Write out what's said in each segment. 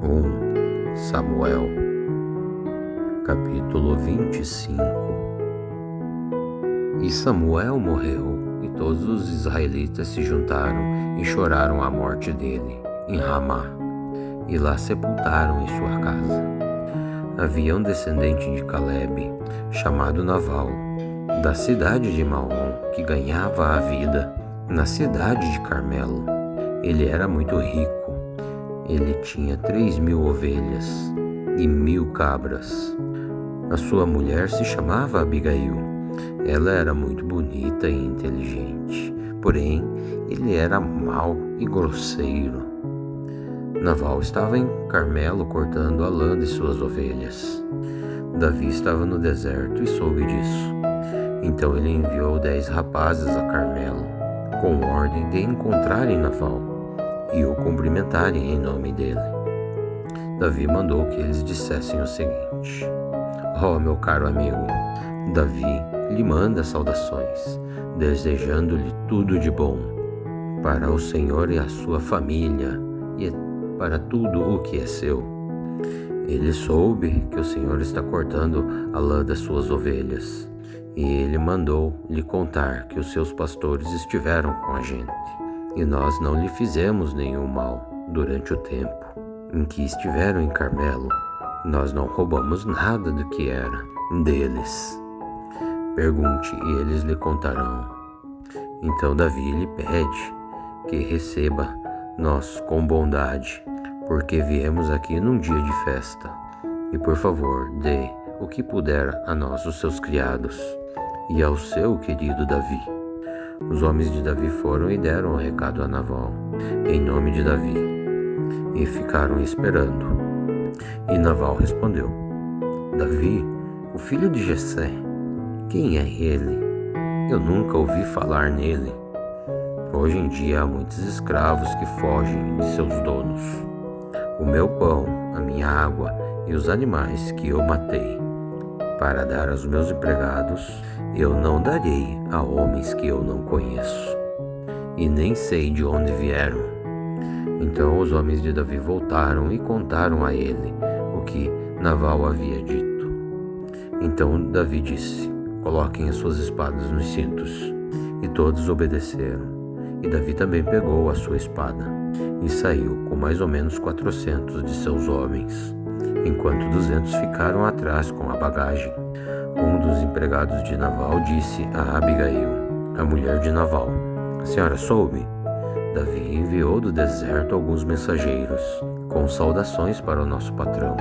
1 Samuel, capítulo 25. E Samuel morreu, e todos os israelitas se juntaram e choraram a morte dele em Ramá, e lá sepultaram em sua casa. Havia um descendente de Calebe, chamado Naval, da cidade de Maom, que ganhava a vida na cidade de Carmelo. Ele era muito rico. Ele tinha 3.000 ovelhas e 1.000 cabras. A sua mulher se chamava Abigail. Ela era muito bonita e inteligente, porém ele era mau e grosseiro. Naval estava em Carmelo cortando a lã de suas ovelhas. Davi estava no deserto e soube disso. Então ele enviou 10 rapazes a Carmelo, com ordem de encontrarem Naval e o cumprimentarem em nome dele. Davi mandou que eles dissessem o seguinte: "Ó, meu caro amigo, Davi lhe manda saudações, desejando-lhe tudo de bom, para o Senhor e a sua família, e para tudo o que é seu. Ele soube que o Senhor está cortando a lã das suas ovelhas, e ele mandou lhe contar que os seus pastores estiveram com a gente, e nós não lhe fizemos nenhum mal durante o tempo em que estiveram em Carmelo. Nós não roubamos nada do que era deles. Pergunte e eles lhe contarão." Então Davi lhe pede que receba nós com bondade, porque viemos aqui num dia de festa, e por favor dê o que puder a nós, os seus criados, e ao seu querido Davi. Os homens de Davi foram e deram o recado a Naval, em nome de Davi, e ficaram esperando. E Naval respondeu: "Davi, o filho de Jessé, quem é ele? Eu nunca ouvi falar nele. Hoje em dia há muitos escravos que fogem de seus donos. O meu pão, a minha água e os animais que eu matei para dar aos meus empregados, eu não darei a homens que eu não conheço, e nem sei de onde vieram." Então os homens de Davi voltaram e contaram a ele o que Naval havia dito. Então Davi disse: "Coloquem as suas espadas nos cintos." E todos obedeceram. E Davi também pegou a sua espada e saiu com mais ou menos 400 de seus homens, enquanto 200 ficaram atrás com a bagagem. Um dos empregados de Naval disse a Abigail, a mulher de Naval: "A senhora soube? Davi enviou do deserto alguns mensageiros com saudações para o nosso patrão,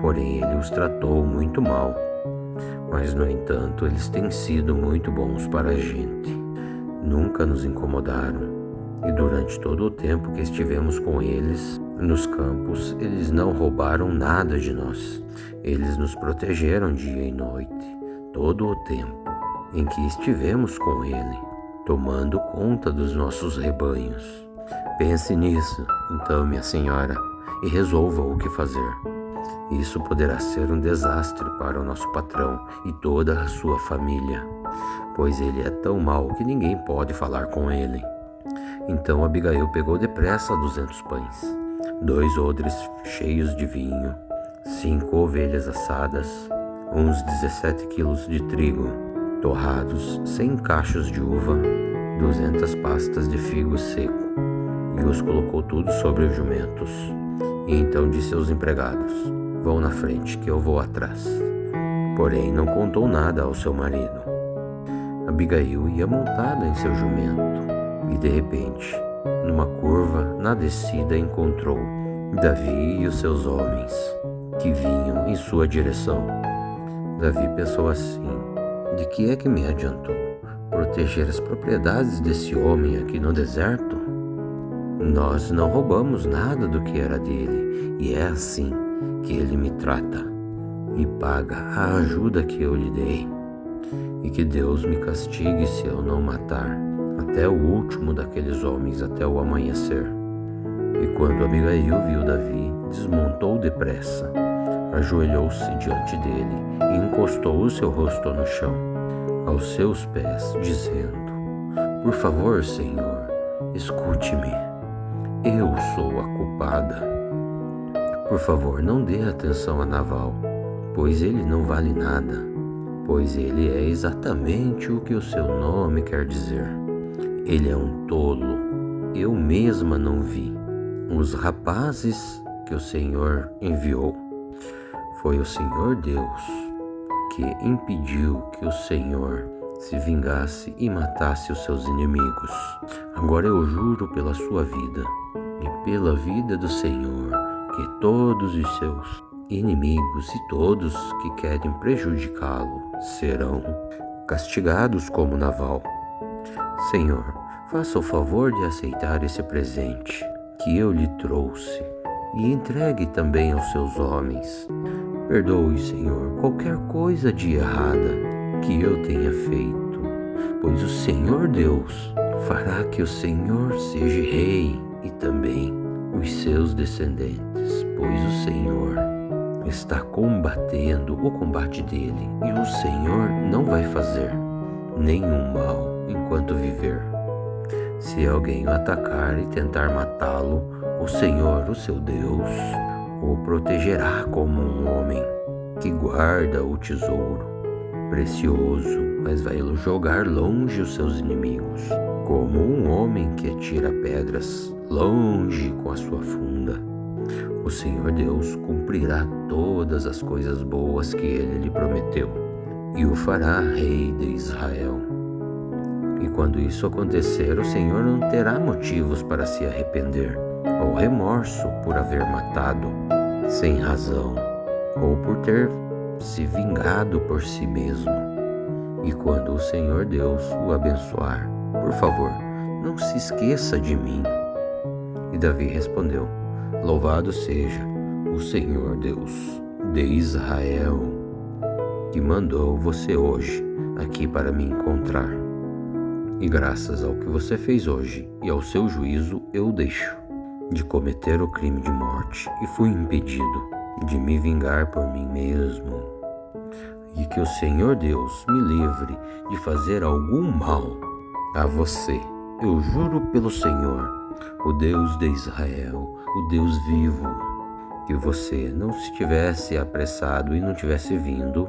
porém ele os tratou muito mal. Mas, no entanto, eles têm sido muito bons para a gente. Nunca nos incomodaram, e durante todo o tempo que estivemos com eles nos campos, eles não roubaram nada de nós. Eles nos protegeram dia e noite, todo o tempo em que estivemos com ele, tomando conta dos nossos rebanhos. Pense nisso, então, minha senhora, e resolva o que fazer. Isso poderá ser um desastre para o nosso patrão e toda a sua família, pois ele é tão mau que ninguém pode falar com ele." Então Abigail pegou depressa 200 pães, 2 odres cheios de vinho, 5 ovelhas assadas, uns 17 quilos de trigo torrados, 100 cachos de uva, 200 pastas de figo seco, e os colocou tudo sobre os jumentos. E então disse aos empregados: "Vão na frente, que eu vou atrás." Porém não contou nada ao seu marido. Abigail ia montada em seu jumento, e de repente, numa curva na descida, encontrou Davi e os seus homens, que vinham em sua direção. Davi pensou assim: "De que é que me adiantou proteger as propriedades desse homem aqui no deserto? Nós não roubamos nada do que era dele, e é assim que ele me trata e paga a ajuda que eu lhe dei. E que Deus me castigue se eu não matar até o último daqueles homens até o amanhecer." E quando Abigail viu Davi, desmontou depressa, ajoelhou-se diante dele e encostou o seu rosto no chão, aos seus pés, dizendo: "Por favor, Senhor, escute-me. Eu sou a culpada. Por favor, não dê atenção a Nabal, pois ele não vale nada, pois ele é exatamente o que o seu nome quer dizer. Ele é um tolo, eu mesma não vi. Os rapazes que o Senhor enviou, foi o Senhor Deus que impediu que o Senhor se vingasse e matasse os seus inimigos. Agora eu juro pela sua vida e pela vida do Senhor que todos os seus inimigos e todos que querem prejudicá-lo serão castigados como Nabal. Senhor, faça o favor de aceitar esse presente que eu lhe trouxe e entregue também aos seus homens. Perdoe, Senhor, qualquer coisa de errada que eu tenha feito, pois o Senhor Deus fará que o Senhor seja rei e também os seus descendentes, pois o Senhor está combatendo o combate dele e o Senhor não vai fazer nenhum mal enquanto viver. Se alguém o atacar e tentar matá-lo, o Senhor, o seu Deus, o protegerá como um homem que guarda o tesouro precioso, mas vai jogar longe os seus inimigos, como um homem que atira pedras longe com a sua funda. O Senhor Deus cumprirá todas as coisas boas que ele lhe prometeu e o fará rei de Israel. E quando isso acontecer, o Senhor não terá motivos para se arrepender ou remorso por haver matado sem razão ou por ter se vingado por si mesmo. E quando o Senhor Deus o abençoar, por favor, não se esqueça de mim. E Davi respondeu: Louvado seja o Senhor Deus de Israel, que mandou você hoje aqui para me encontrar. E graças ao que você fez hoje e ao seu juízo, eu deixo de cometer o crime de morte e fui impedido de me vingar por mim mesmo. E que o Senhor Deus me livre de fazer algum mal a você. Eu juro pelo Senhor, o Deus de Israel, o Deus vivo, que você não se tivesse apressado e não tivesse vindo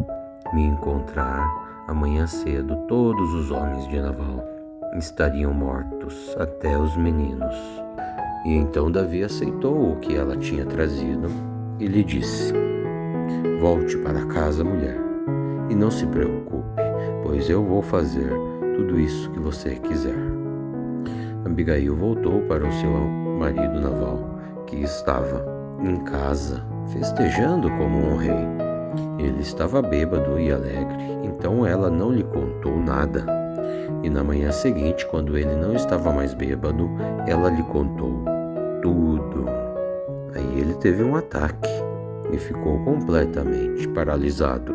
me encontrar amanhã cedo, todos os homens de Nabal estariam mortos, até os meninos. E então Davi aceitou o que ela tinha trazido e lhe disse: Volte para casa, mulher, e não se preocupe, pois eu vou fazer tudo isso que você quiser. Abigail voltou para o seu marido Nabal, que estava em casa festejando como um rei. Ele estava bêbado e alegre, então ela não lhe contou nada. E na manhã seguinte, quando ele não estava mais bêbado, ela lhe contou tudo. Aí ele teve um ataque e ficou completamente paralisado.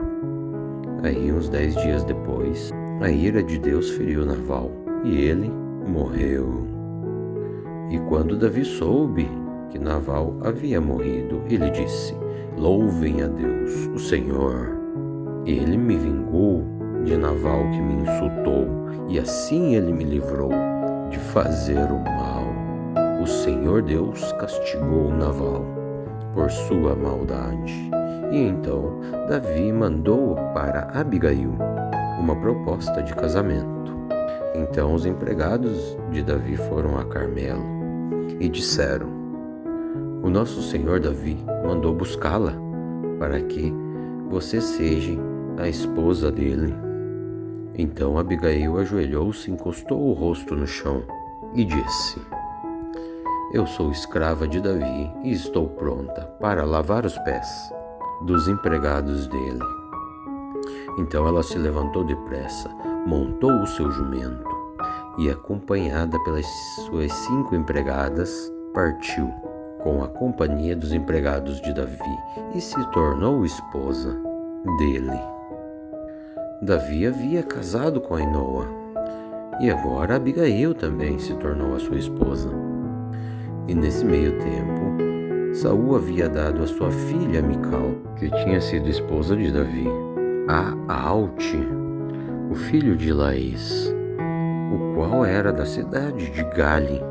Aí, uns 10 dias depois, a ira de Deus feriu Nabal e ele morreu. E quando Davi soube que Nabal havia morrido, ele disse: Louvem a Deus, o Senhor. Ele me vingou de Nabal que me insultou, e assim ele me livrou de fazer o mal. O Senhor Deus castigou Nabal por sua maldade. E então Davi mandou para Abigail uma proposta de casamento. Então os empregados de Davi foram a Carmelo e disseram: O nosso senhor Davi mandou buscá-la para que você seja a esposa dele. Então Abigail ajoelhou-se, encostou o rosto no chão e disse: Eu sou escrava de Davi e estou pronta para lavar os pés dos empregados dele. Então ela se levantou depressa, montou o seu jumento e, acompanhada pelas suas 5 empregadas, partiu com a companhia dos empregados de Davi e se tornou esposa dele. Davi havia casado com Ainoa e agora Abigail também se tornou a sua esposa. E nesse meio tempo, Saul havia dado a sua filha Mical, que tinha sido esposa de Davi, a Aute, o filho de Laís, o qual era da cidade de Gale.